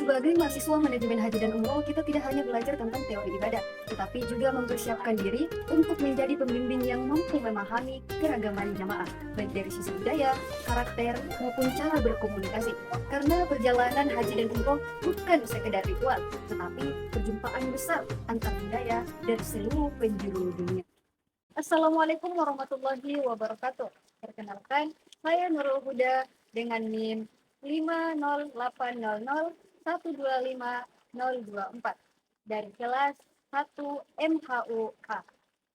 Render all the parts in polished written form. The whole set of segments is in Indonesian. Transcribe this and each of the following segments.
Sebagai mahasiswa manajemen haji dan umroh, kita tidak hanya belajar tentang teori ibadah, tetapi juga mempersiapkan diri untuk menjadi pembimbing yang mampu memahami keragaman jamaah, baik dari sisi budaya, karakter, maupun cara berkomunikasi. Karena perjalanan haji dan umroh bukan sekedar ritual, tetapi perjumpaan besar antar budaya dan seluruh penjuru dunia. Assalamualaikum warahmatullahi wabarakatuh. Perkenalkan, saya Nurul Huda dengan NIM 50800125024 dari kelas 1 MHUK.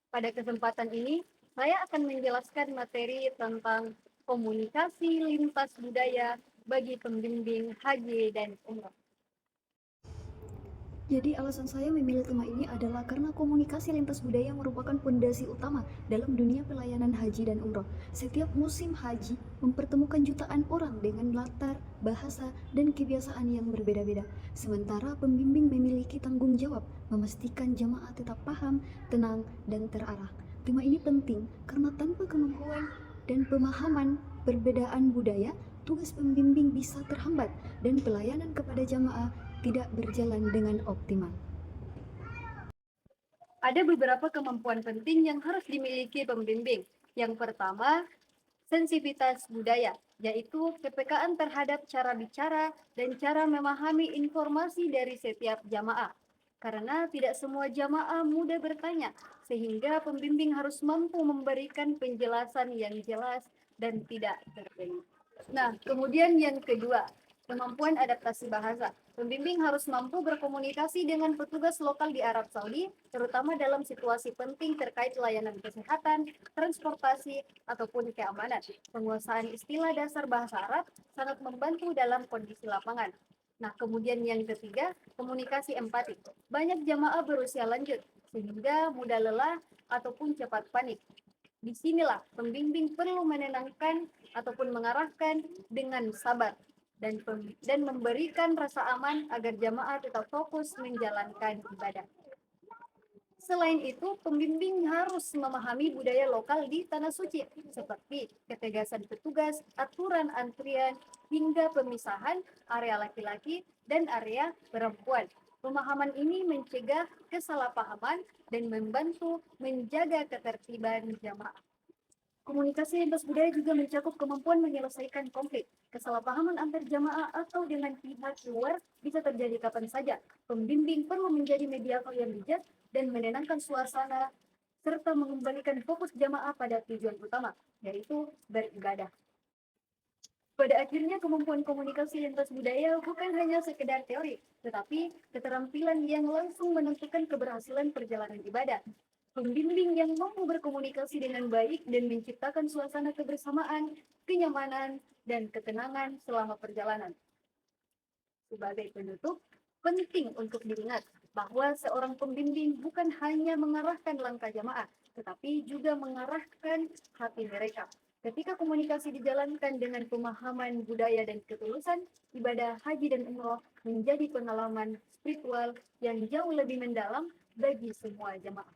Pada kesempatan ini, saya akan menjelaskan materi tentang komunikasi lintas budaya bagi pembimbing haji dan umroh. Jadi alasan saya memilih tema ini adalah karena komunikasi lintas budaya merupakan fondasi utama dalam dunia pelayanan haji dan umroh. Setiap musim haji mempertemukan jutaan orang dengan latar, bahasa, dan kebiasaan yang berbeda-beda. Sementara pembimbing memiliki tanggung jawab memastikan jamaah tetap paham, tenang, dan terarah. Tema ini penting karena tanpa kemampuan dan pemahaman perbedaan budaya, tugas pembimbing bisa terhambat dan pelayanan kepada jamaah tidak berjalan dengan optimal. Ada beberapa kemampuan penting yang harus dimiliki pembimbing. Yang pertama, sensitivitas budaya, yaitu kepekaan terhadap cara bicara dan cara memahami informasi dari setiap jamaah. Karena tidak semua jamaah mudah bertanya, sehingga pembimbing harus mampu memberikan penjelasan yang jelas dan tidak terbengong. Nah, kemudian yang kedua, kemampuan adaptasi bahasa. Pembimbing harus mampu berkomunikasi dengan petugas lokal di Arab Saudi, terutama dalam situasi penting terkait layanan kesehatan, transportasi, ataupun keamanan. Penguasaan istilah dasar bahasa Arab sangat membantu dalam kondisi lapangan. Nah, kemudian yang ketiga, komunikasi empati. Banyak jamaah berusia lanjut, sehingga mudah lelah ataupun cepat panik. Disinilah pembimbing perlu menenangkan ataupun mengarahkan dengan sabar dan memberikan rasa aman agar jamaah tetap fokus menjalankan ibadah. Selain itu, pembimbing harus memahami budaya lokal di tanah suci, seperti ketegasan petugas, aturan antrian, hingga pemisahan area laki-laki dan area perempuan. Pemahaman ini mencegah kesalahpahaman dan membantu menjaga ketertiban jamaah. Komunikasi lintas budaya juga mencakup kemampuan menyelesaikan konflik. Kesalahpahaman antar jamaah atau dengan pihak luar bisa terjadi kapan saja. Pembimbing perlu menjadi mediator yang bijak dan menenangkan suasana serta mengembalikan fokus jamaah pada tujuan utama, yaitu beribadah. Pada akhirnya, kemampuan komunikasi lintas budaya bukan hanya sekedar teori, tetapi keterampilan yang langsung menentukan keberhasilan perjalanan ibadah. Pembimbing yang mampu berkomunikasi dengan baik dan menciptakan suasana kebersamaan, kenyamanan, dan ketenangan selama perjalanan. Sebagai penutup, penting untuk diingat bahwa seorang pembimbing bukan hanya mengarahkan langkah jamaah, tetapi juga mengarahkan hati mereka. Ketika komunikasi dijalankan dengan pemahaman budaya dan ketulusan, ibadah haji dan umroh menjadi pengalaman spiritual yang jauh lebih mendalam bagi semua jamaah.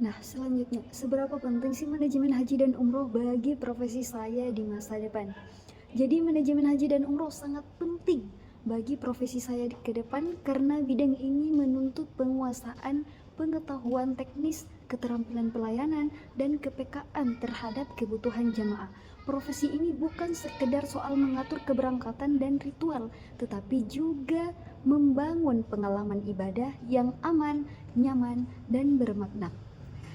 Nah, selanjutnya, seberapa penting sih manajemen haji dan umroh bagi profesi saya di masa depan? Jadi, manajemen haji dan umroh sangat penting bagi profesi saya ke depan karena bidang ini menuntut penguasaan pengetahuan teknis, keterampilan pelayanan, dan kepekaan terhadap kebutuhan jamaah. Profesi ini bukan sekedar soal mengatur keberangkatan dan ritual, tetapi juga membangun pengalaman ibadah yang aman, nyaman, dan bermakna.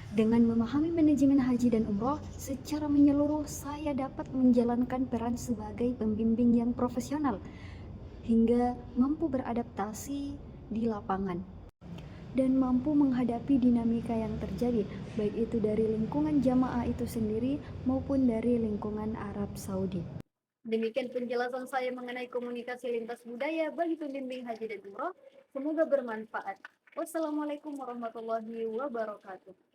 Dengan memahami manajemen haji dan umroh secara menyeluruh, saya dapat menjalankan peran sebagai pembimbing yang profesional hingga mampu beradaptasi di lapangan dan mampu menghadapi dinamika yang terjadi, baik itu dari lingkungan jamaah itu sendiri maupun dari lingkungan Arab Saudi. Demikian penjelasan saya mengenai komunikasi lintas budaya bagi pembimbing haji dan umroh. Semoga bermanfaat. Wassalamualaikum warahmatullahi wabarakatuh.